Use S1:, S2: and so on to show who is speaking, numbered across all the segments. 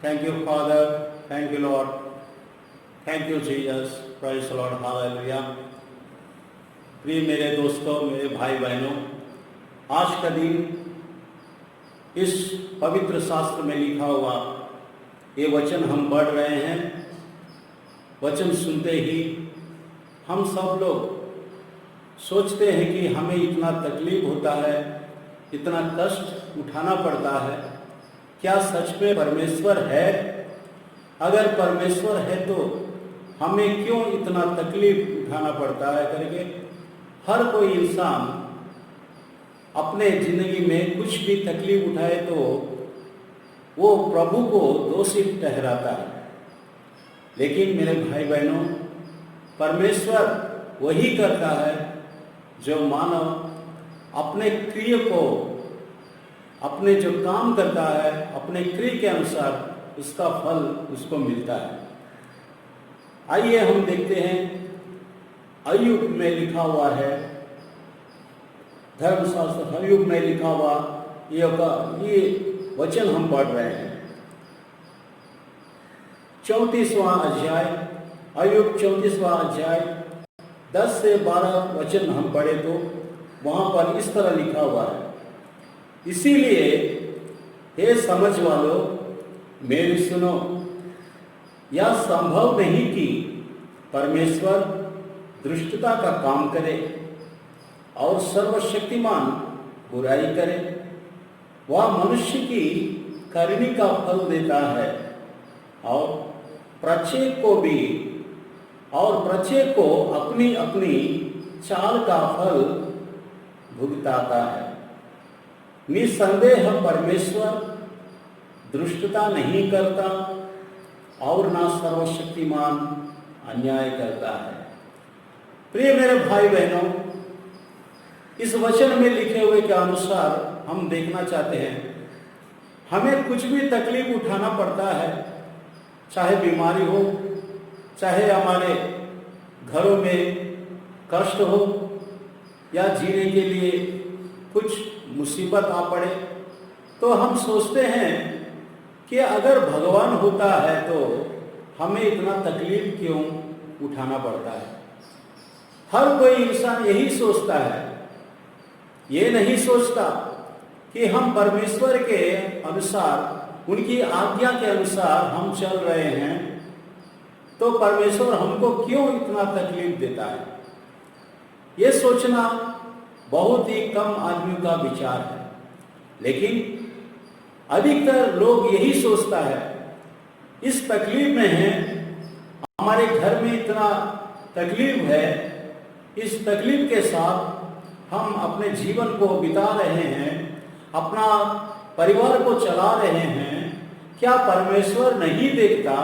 S1: Thank you, Father. Thank you, Lord. Thank you, Jesus. Praise the Lord. Hallelujah. प्रिय मेरे दोस्तों, मेरे भाई बहनों, आज का दिन इस पवित्र शास्त्र में लिखा हुआ ये वचन हम पढ़ रहे हैं। वचन सुनते ही हम सब लोग सोचते हैं कि हमें इतना तकलीफ होता है, इतना कष्ट उठाना पड़ता है। क्या सच में परमेश्वर है? अगर परमेश्वर है तो हमें क्यों इतना तकलीफ उठाना पड़ता है करके हर कोई इंसान अपने ज़िंदगी में कुछ भी तकलीफ उठाए तो वो प्रभु को दोषी ठहराता है। लेकिन मेरे भाई बहनों, परमेश्वर वही करता है जो मानव अपने क्रिया को, अपने जो काम करता है, अपने क्रिया के अनुसार उसका फल उसको मिलता है। आइए हम देखते हैं, अय्यूब में लिखा हुआ है, धर्मशास्त्र अय्यूब में लिखा हुआ ये वचन हम पढ़ रहे हैं। 34वां अध्याय, अय्यूब 34वां अध्याय 10 से 12 वचन हम पढ़े तो वहाँ पर इस तरह लिखा हुआ है, इसीलिए हे समझ वालों मेरी सुनो, यह संभव नहीं कि परमेश्वर दुष्टता का काम करे और सर्वशक्तिमान बुराई करे। वह मनुष्य की करनी का फल देता है और प्रत्येक को अपनी अपनी चाल का फल भुगताता है। निसंदेह परमेश्वर दुष्टता नहीं करता और ना सर्वशक्तिमान अन्याय करता है। प्रिय मेरे भाई बहनों, इस वचन में लिखे हुए के अनुसार हम देखना चाहते हैं, हमें कुछ भी तकलीफ उठाना पड़ता है, चाहे बीमारी हो, चाहे हमारे घरों में कष्ट हो या जीने के लिए कुछ मुसीबत आ पड़े, तो हम सोचते हैं कि अगर भगवान होता है तो हमें इतना तकलीफ क्यों उठाना पड़ता है। हर कोई इंसान यही सोचता है, ये नहीं सोचता कि हम परमेश्वर के अनुसार, उनकी आज्ञा के अनुसार हम चल रहे हैं तो परमेश्वर हमको क्यों इतना तकलीफ देता है। ये सोचना बहुत ही कम आदमी का विचार है, लेकिन अधिकतर लोग यही सोचता है, इस तकलीफ में है, हमारे घर में इतना तकलीफ है, इस तकलीफ के साथ हम अपने जीवन को बिता रहे हैं, अपना परिवार को चला रहे हैं। क्या परमेश्वर नहीं देखता?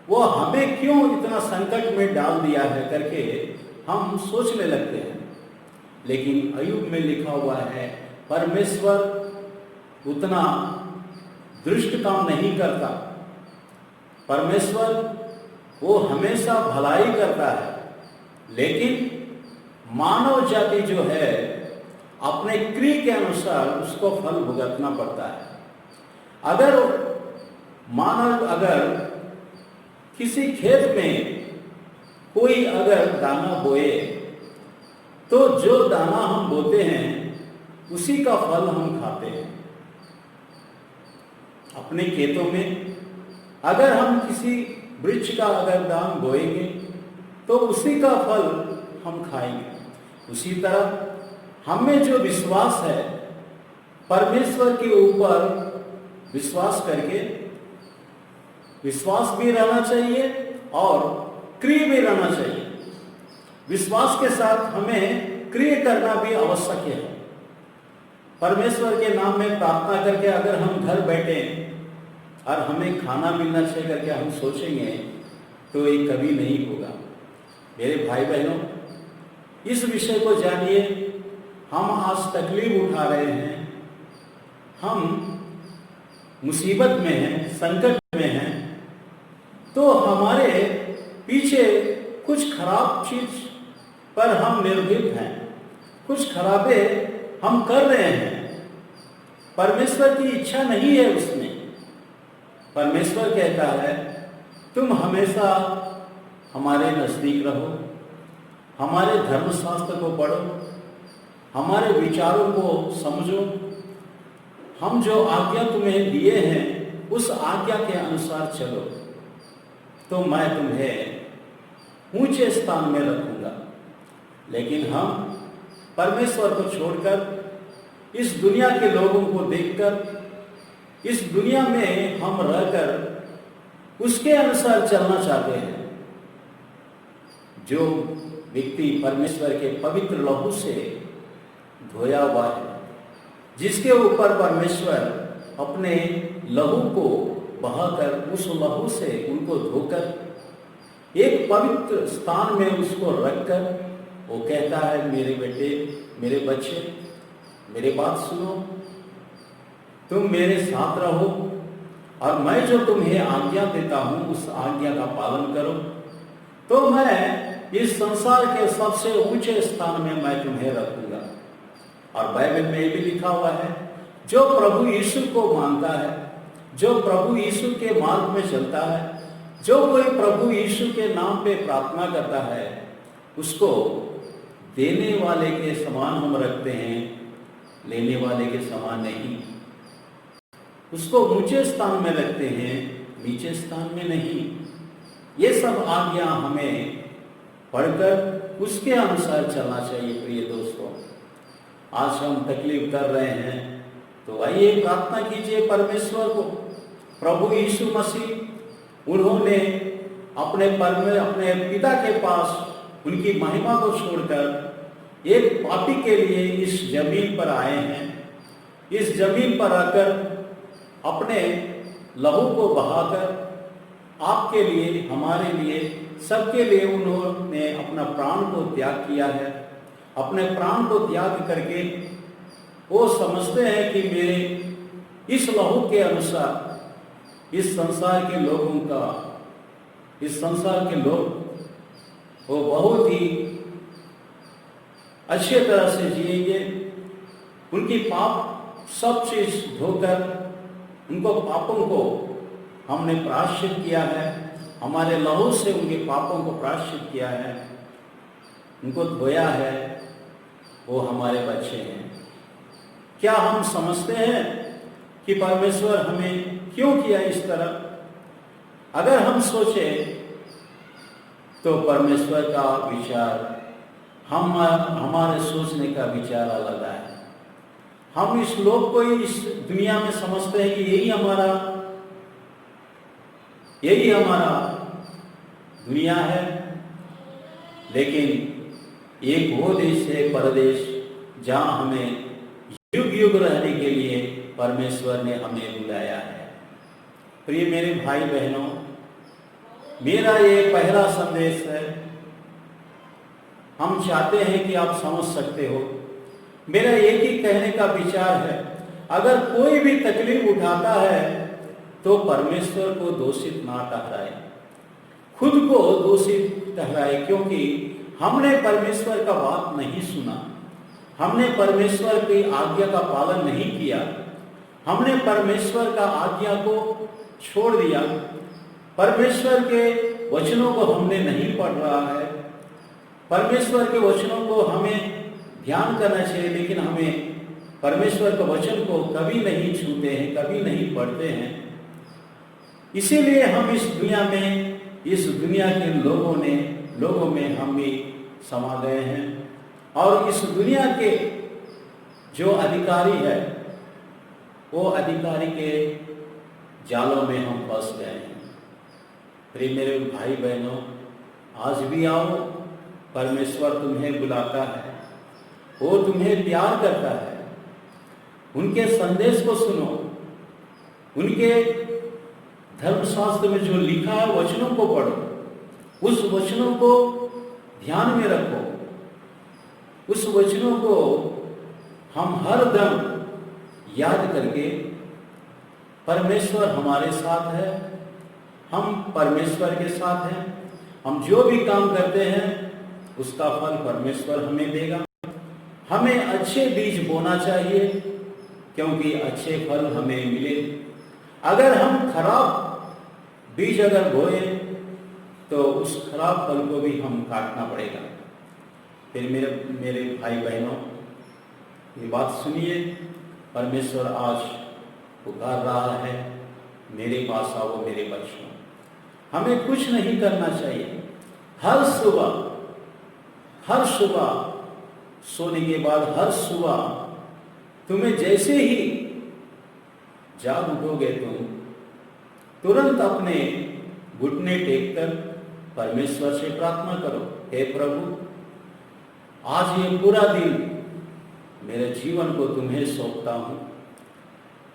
S1: वो हमें क्यों इतना संकट में डाल दिया है करके हम सोचने लगते हैं। लेकिन अय्यूब में लिखा हुआ है, परमेश्वर उतना दुष्ट काम नहीं करता। परमेश्वर वो हमेशा भलाई करता है, लेकिन मानव जाति जो है अपने क्रिया के अनुसार उसको फल भुगतना पड़ता है। अगर किसी खेत में कोई अगर दाना बोए तो जो दाना हम बोते हैं उसी का फल हम खाते हैं। अपने खेतों में अगर हम किसी वृक्ष का अगर दान बोएंगे तो उसी का फल हम खाएंगे। उसी तरह हमें जो विश्वास है, परमेश्वर के ऊपर विश्वास करके, विश्वास भी रहना चाहिए और क्रिया भी रहना चाहिए। विश्वास के साथ हमें क्रिया करना भी आवश्यक है। परमेश्वर के नाम में प्रार्थना करके अगर हम घर बैठे और हमें खाना मिलना चाहिए करके हम सोचेंगे तो ये कभी नहीं होगा। मेरे भाई बहनों, इस विषय को जानिए। हम आज तकलीफ उठा रहे हैं, हम मुसीबत में हैं, संकट में हैं, तो हमारे पीछे कुछ खराब चीज पर हम निर्भीत हैं, कुछ खराबे हम कर रहे हैं। परमेश्वर की इच्छा नहीं है उसमें। परमेश्वर कहता है तुम हमेशा हमारे नजदीक रहो, हमारे धर्मशास्त्र को पढ़ो, हमारे विचारों को समझो, हम जो आज्ञा तुम्हें दिए हैं उस आज्ञा के अनुसार चलो, तो मैं तुम्हें ऊंचे स्थान में रखूंगा। लेकिन हम परमेश्वर को छोड़कर इस दुनिया के लोगों को देखकर इस दुनिया में हम रहकर उसके अनुसार चलना चाहते हैं। जो व्यक्ति परमेश्वर के पवित्र लहू से धोया हुआ है, जिसके ऊपर परमेश्वर अपने लहू को बहाकर उस लहू से उनको धोकर एक पवित्र स्थान में उसको रखकर वो कहता है मेरे बेटे, मेरे बच्चे, मेरे बात सुनो, तुम मेरे साथ रहो और मैं जो तुम्हें आज्ञा देता हूं उस आज्ञा का पालन करो, तो मैं इस संसार के सबसे ऊंचे स्थान में मैं तुम्हें रखूंगा। और बाइबल में ये भी लिखा हुआ है, जो प्रभु यीशु को मानता है, जो प्रभु यीशु के मार्ग में चलता है, जो कोई प्रभु यीशु के नाम पे प्रार्थना करता है, उसको देने वाले के समान हम रखते हैं, लेने वाले के समान नहीं। उसको ऊंचे स्थान में रखते हैं, नीचे स्थान में नहीं। ये सब आज्ञा हमें पढ़कर उसके अनुसार चलना चाहिए। प्रिय दोस्तों, आज हम तकलीफ कर रहे हैं तो आइए प्रार्थना कीजिए परमेश्वर को। प्रभु यीशु मसीह उन्होंने अपने पिता के पास उनकी महिमा को छोड़कर एक पापी के लिए इस जमीन पर आए हैं। इस जमीन पर आकर अपने लहू को बहाकर आपके लिए, हमारे लिए, सबके लिए उन्होंने अपना प्राण को त्याग किया है। अपने प्राण को त्याग करके वो समझते हैं कि मेरे इस लहू के अनुसार इस संसार के लोगों का, इस संसार के लोग वो बहुत ही अच्छे तरह से जिएंगे। उनकी पाप सब चीज धोकर उनको पापों को हमने प्रायश्चित किया है, हमारे लहू से उनके पापों को प्रायश्चित किया है, उनको धोया है, वो हमारे बच्चे हैं। क्या हम समझते हैं कि परमेश्वर हमें क्यों किया इस तरह? अगर हम सोचें तो परमेश्वर का विचार हमारे सोचने का विचार अलग है। हम इस लोक को, इस दुनिया में समझते हैं कि यही हमारा दुनिया है, लेकिन एक वो देश है, परदेश, जहां हमें युग युग रहने के लिए परमेश्वर ने हमें बुलाया है। प्रिय मेरे भाई बहनों, मेरा ये पहला संदेश है। हम चाहते हैं कि आप समझ सकते हो। मेरा एक ही कहने का विचार है, अगर कोई भी तकलीफ उठाता है तो परमेश्वर को दोषित ना ठहराए, खुद को दोषित ठहराए, क्योंकि हमने परमेश्वर का बात नहीं सुना, हमने परमेश्वर की आज्ञा का पालन नहीं किया, हमने परमेश्वर का आज्ञा को छोड़ दिया, परमेश्वर के वचनों को हमने नहीं पढ़ रहा है। परमेश्वर के वचनों को हमें ध्यान करना चाहिए, लेकिन हमें परमेश्वर के वचन को कभी नहीं छूते हैं, कभी नहीं पढ़ते हैं। इसीलिए हम इस दुनिया में, इस दुनिया के लोगों में हम भी समा गए हैं, और इस दुनिया के जो अधिकारी है वो अधिकारी के जालों में हम फंस गए हैं। प्रिय मेरे भाई बहनों, आज भी आओ, परमेश्वर तुम्हें बुलाता है, वो तुम्हें प्यार करता है। उनके संदेश को सुनो, उनके धर्मशास्त्र में जो लिखा है वचनों को पढ़ो, उस वचनों को ध्यान में रखो, उस वचनों को हम हर दम याद करके, परमेश्वर हमारे साथ है, हम परमेश्वर के साथ हैं, हम जो भी काम करते हैं उसका फल परमेश्वर हमें देगा। हमें अच्छे बीज बोना चाहिए, क्योंकि अच्छे फल हमें मिले। अगर हम खराब बीज अगर बोए तो उस खराब फल को भी हम काटना पड़ेगा। फिर मेरे भाई बहनों, ये बात सुनिए, परमेश्वर आज पुकार रहा है, मेरे पास आओ मेरे बच्चों। हमें कुछ नहीं करना चाहिए। हर सुबह सोने के बाद हर सुबह तुम्हें जैसे ही जाग उठोगे तुम तुरंत अपने घुटने टेक कर परमेश्वर से प्रार्थना करो, हे प्रभु, आज ये पूरा दिन मेरे जीवन को तुम्हें सौंपता हूँ,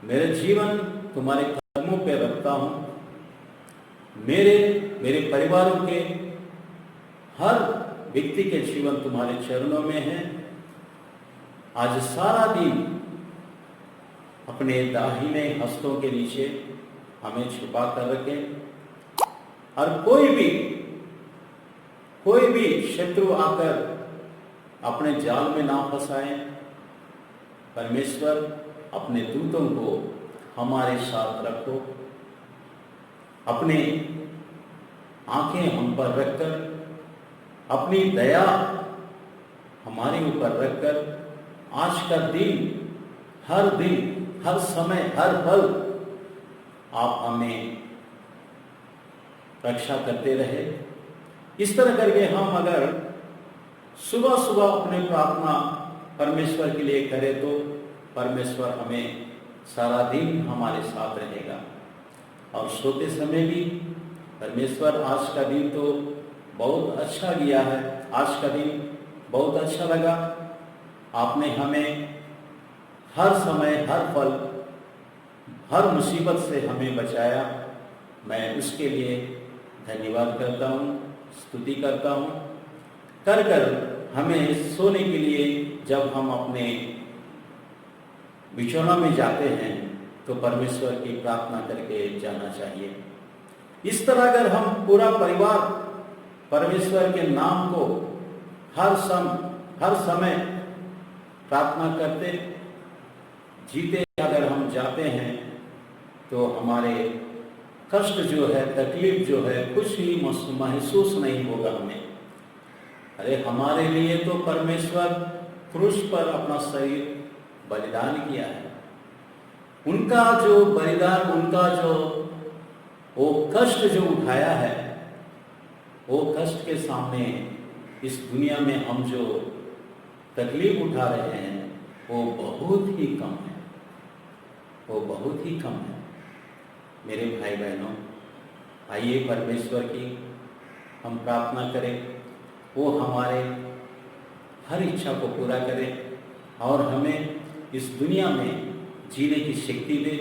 S1: मेरे जीवन तुम्हारे कदमों पे रखता हूँ, मेरे परिवारों के हर व्यक्ति के जीवन तुम्हारे चरणों में है। आज सारा दिन अपने दाहिने हस्तों के नीचे हमें छुपा कर रखें और कोई भी शत्रु आकर अपने जाल में ना फंसाए। परमेश्वर अपने दूतों को हमारे साथ रखो, अपने आंखें हम पर रखकर, अपनी दया हमारे ऊपर रखकर आज का दिन, हर समय, हर पल आप हमें रक्षा करते रहे। इस तरह करके हम अगर सुबह सुबह अपनी प्रार्थना परमेश्वर के लिए करें तो परमेश्वर हमें सारा दिन हमारे साथ रहेगा। और सोते समय भी परमेश्वर आज का दिन तो बहुत अच्छा गया है, आज का दिन बहुत अच्छा लगा, आपने हमें हर समय, हर पल, हर मुसीबत से हमें बचाया। मैं उसके लिए धन्यवाद करता हूँ, स्तुति करता हूँ। कर हमें सोने के लिए जब हम अपने बिछौना में जाते हैं तो परमेश्वर की प्रार्थना करके जाना चाहिए। इस तरह अगर हम पूरा परिवार परमेश्वर के नाम को हर समय प्रार्थना करते जीते अगर हम जाते हैं तो हमारे कष्ट जो है, तकलीफ जो है, कुछ ही महसूस नहीं होगा हमें। अरे हमारे लिए तो परमेश्वर क्रूस पर अपना शरीर बलिदान किया है। उनका जो बलिदान, उनका जो वो कष्ट जो उठाया है, वो कष्ट के सामने इस दुनिया में हम जो तकलीफ उठा रहे हैं वो बहुत ही कम है, वो बहुत ही कम है। मेरे भाई बहनों, आइए परमेश्वर की हम प्रार्थना करें, वो हमारे हर इच्छा को पूरा करे और हमें इस दुनिया में जीने की शक्ति दे।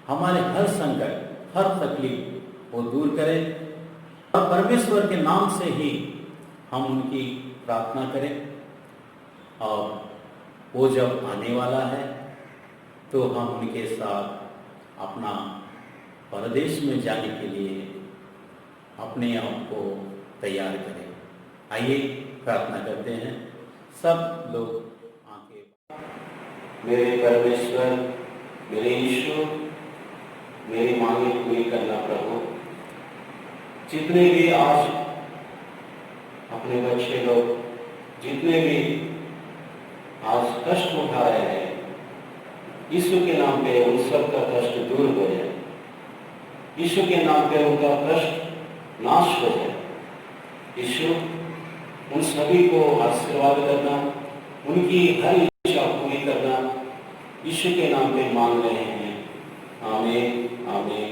S1: हमारे हर संकट, हर तकलीफ वो दूर करे और परमेश्वर के नाम से ही हम उनकी प्रार्थना करें। और वो जब आने वाला है तो हम उनके साथ अपना परदेश में जाने के लिए अपने आप को तैयार करें। आइए प्रार्थना करते हैं, सब लोग आंखें। मेरे परमेश्वर, मेरे यीशु, मेरी मांगे पूरी करना प्रभु। जितने भी आज अपने बच्चे लोग, जितने भी आज कष्ट उठा रहे हैं, यीशु के नाम पे उन सब का कष्ट दूर हो जाए, यीशु के नाम पे उनका कष्ट नाश हो जाए। यीशु उन सभी को आशीर्वाद करना, उनकी हर इच्छा पूरी करना, यीशु के नाम पे मांग रहे हैं। आमीन, आमीन।